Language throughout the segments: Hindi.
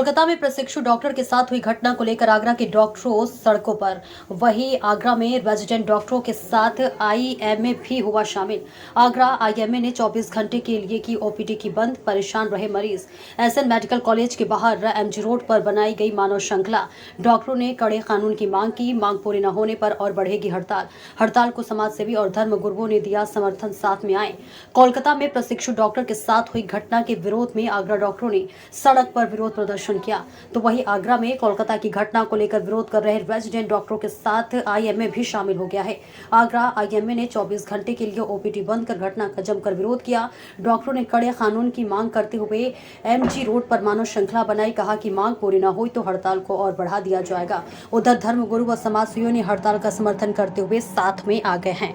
कोलकाता में प्रशिक्षु डॉक्टर के साथ हुई घटना को लेकर आगरा के डॉक्टरों सड़कों पर। वहीं आगरा में रेजिडेंट डॉक्टरों के साथ आईएमए भी हुआ शामिल। आगरा आईएमए ने 24 घंटे के लिए की ओपीडी की बंद। परेशान रहे मरीज। एसएन मेडिकल कॉलेज के बाहर एमजी रोड पर बनाई गई मानव श्रृंखला। डॉक्टरों ने कड़े कानून की मांग की। मांग पूरी न होने पर और बढ़ेगी हड़ताल। हड़ताल को समाजसेवी और धर्म गुरुओं ने दिया समर्थन। साथ में आए। कोलकाता में प्रशिक्षु डॉक्टर के साथ हुई घटना के विरोध में आगरा डॉक्टरों ने सड़क पर विरोध प्रदर्शन किया। तो वहीं आगरा में कोलकाता की घटना को लेकर विरोध कर रहे रेजिडेंट डॉक्टरों के साथ आईएमए भी शामिल हो गया है। आगरा आईएमए ने 24 घंटे के लिए ओपीडी बंद कर घटना का जमकर विरोध किया। डॉक्टरों ने कड़े कानून की मांग करते हुए एमजी रोड पर मानव श्रृंखला बनाई। कहा कि मांग पूरी न हुई तो हड़ताल को और बढ़ा दिया जाएगा। उधर धर्मगुरु व समाजसेवियों ने हड़ताल का समर्थन करते हुए साथ में आ गए हैं।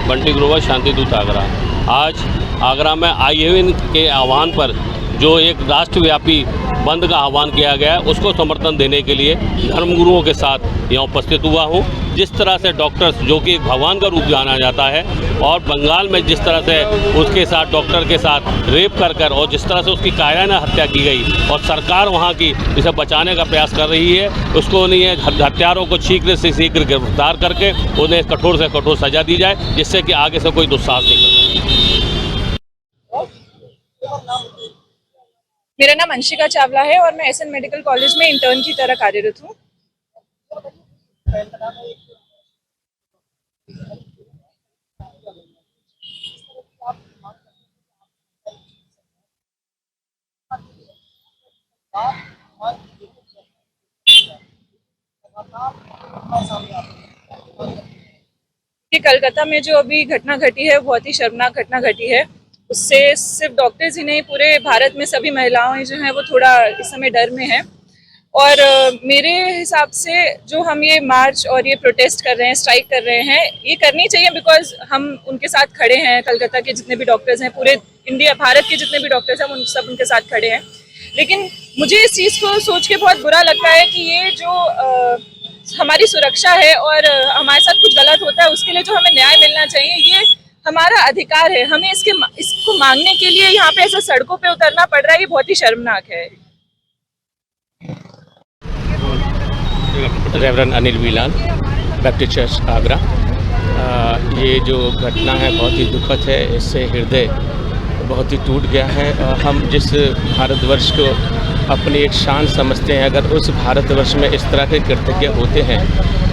बंटी ग्रोवर शांति दूत आगरा। आज आगरा में आईएमए के आह्वान पर जो एक राष्ट्रव्यापी बंद का आह्वान किया गया है, उसको समर्थन देने के लिए धर्मगुरुओं के साथ यहाँ उपस्थित हुआ हूँ। जिस तरह से डॉक्टर्स, जो कि भगवान का रूप जाना जाता है, और बंगाल में जिस तरह से उसके साथ डॉक्टर के साथ रेप कर और जिस तरह से उसकी कायराना हत्या की गई और सरकार वहाँ की इसे बचाने का प्रयास कर रही है, उसको नहीं है हत्यारों को शीघ्र से शीघ्र गिरफ्तार करके उन्हें कठोर से कठोर सजा दी जाए, जिससे कि आगे से कोई दुस्साहस नहीं कर। मेरा नाम अंशिका चावला है और मैं एसएन मेडिकल कॉलेज में इंटर्न की तरह कार्यरत हूँ। कि कलकत्ता में जो अभी घटना घटी है, बहुत ही शर्मनाक घटना घटी है। उससे सिर्फ डॉक्टर्स ही नहीं, पूरे भारत में सभी महिलाएं जो हैं वो थोड़ा इस समय डर में हैं। और मेरे हिसाब से जो हम ये मार्च और ये प्रोटेस्ट कर रहे हैं, स्ट्राइक कर रहे हैं, ये करनी चाहिए, बिकॉज हम उनके साथ खड़े हैं। कलकत्ता के जितने भी डॉक्टर्स हैं, पूरे इंडिया भारत के जितने भी डॉक्टर्स हैं, हम सब उनके साथ खड़े हैं। लेकिन मुझे इस चीज़ को सोच के बहुत बुरा लगता है कि ये जो हमारी सुरक्षा है और हमारे साथ कुछ गलत होता है, उसके लिए जो हमें न्याय मिलना चाहिए, ये हमारा अधिकार है। हमें इसको मांगने के लिए यहाँ पे ऐसे सड़कों पे उतरना पड़ रहा है, ये बहुत ही शर्मनाक है। Reverend Anil Whelan, Baptist church Agra. ये जो घटना है बहुत ही दुखद है। इससे हृदय बहुत ही टूट गया है। हम जिस भारतवर्ष को अपनी एक शान समझते हैं, अगर उस भारतवर्ष में इस तरह के कृत्य होते हैं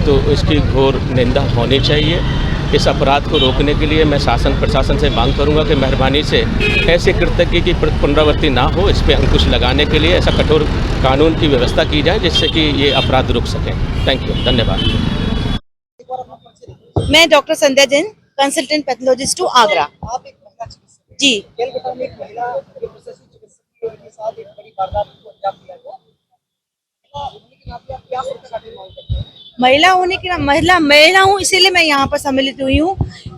तो इसकी घोर निंदा होनी चाहिए। इस अपराध को रोकने के लिए मैं शासन प्रशासन से मांग करूंगा कि मेहरबानी से ऐसे कृत्य की पुनरावृत्ति ना हो। इस पर अंकुश लगाने के लिए ऐसा कठोर कानून की व्यवस्था की जाए जिससे कि ये अपराध रुक सकें। थैंक यू, धन्यवाद। मैं doctor Sandhya Jain, consultant pathologist to Agra. जी, महिला होने की महिला हूँ, इसीलिए मैं यहाँ पर सम्मिलित हुई हूँ,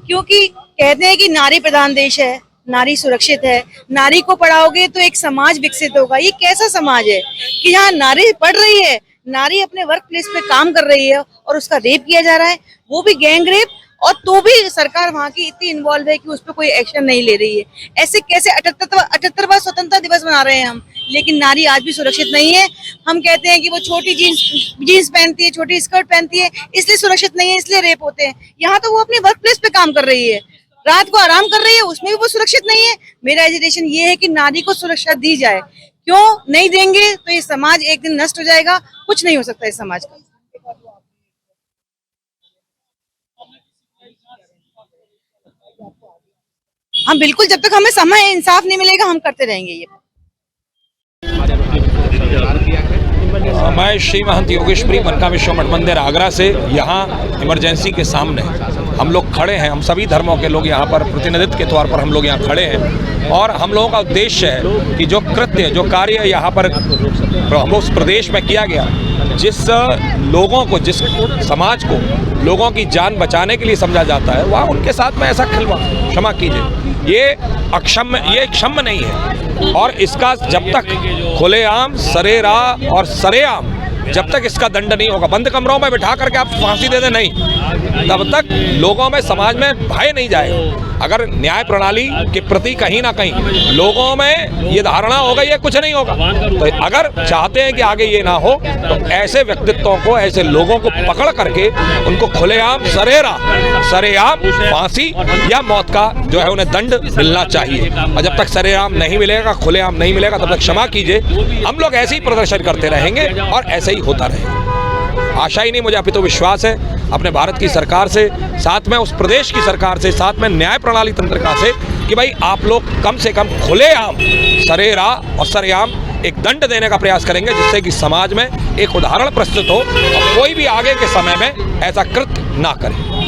क्योंकि कहते हैं कि नारी प्रधान देश है, नारी सुरक्षित है। नारी को पढ़ाओगे तो एक समाज विकसित होगा। ये कैसा समाज है कि यहाँ नारी पढ़ रही है, नारी अपने वर्क प्लेस पे काम कर रही है और उसका रेप किया जा रहा है, वो भी गैंग रेप, और तो भी सरकार वहाँ की इतनी इन्वॉल्व है कि उस पर कोई एक्शन नहीं ले रही है। ऐसे कैसे 78वां स्वतंत्रता दिवस मना रहे हैं हम, लेकिन नारी आज भी सुरक्षित नहीं है। हम कहते हैं कि वो छोटी जीन्स पहनती है, छोटी स्कर्ट पहनती है, इसलिए सुरक्षित नहीं है, इसलिए रेप होते हैं। यहाँ तो वो अपने वर्क प्लेस पे काम कर रही है, रात को आराम कर रही है, उसमें भी वो सुरक्षित नहीं है। मेरा एजुकेशन ये है कि नारी को सुरक्षा दी जाए। क्यों नहीं देंगे तो ये समाज एक दिन नष्ट हो जाएगा, कुछ नहीं हो सकता इस समाज का। हम बिल्कुल, जब तक हमें समय इंसाफ नहीं मिलेगा हम करते रहेंगे ये। मैं श्री महंत योगेश्वरी मनकामेश्वर मठ मंदिर आगरा से यहाँ इमरजेंसी के सामने हम लोग खड़े हैं। हम सभी धर्मों के लोग यहाँ पर प्रतिनिधित्व के तौर पर हम लोग यहाँ खड़े हैं, और हम लोगों का उद्देश्य है कि जो कृत्य, जो कार्य यहाँ पर हम उस प्रदेश में किया गया, जिस लोगों को, जिस समाज को लोगों की जान बचाने के लिए समझा जाता है, वह उनके साथ में ऐसा खिलवाड़, क्षमा कीजिए, ये क्षम्य नहीं है। और इसका जब तक खुलेआम, सरेआम और सरेआम जब तक इसका दंड नहीं होगा, बंद कमरों में बिठा करके आप फांसी दे दें, नहीं, तब तक लोगों में, समाज में भय नहीं जाएगा। अगर न्याय प्रणाली के प्रति कहीं ना कहीं लोगों में ये धारणा हो गई है कुछ नहीं होगा, तो अगर चाहते हैं कि आगे ये ना हो तो ऐसे व्यक्तित्वों को, ऐसे लोगों को पकड़ करके उनको खुलेआम सरेआम फांसी या मौत का जो है उन्हें दंड मिलना चाहिए। और जब तक सरेआम नहीं मिलेगा, खुलेआम नहीं मिलेगा, तब तक क्षमा कीजिए, हम लोग ऐसे ही प्रदर्शन करते रहेंगे और ऐसे ही होता रहेगा। आशा ही नहीं, मुझे अभी तो विश्वास है अपने भारत की सरकार से, साथ में उस प्रदेश की सरकार से, साथ में न्याय प्रणाली तंत्रिका से, कि भाई आप लोग कम से कम खुलेआम सरेराह और सरेआम एक दंड देने का प्रयास करेंगे, जिससे कि समाज में एक उदाहरण प्रस्तुत हो और कोई भी आगे के समय में ऐसा कृत्य ना करे।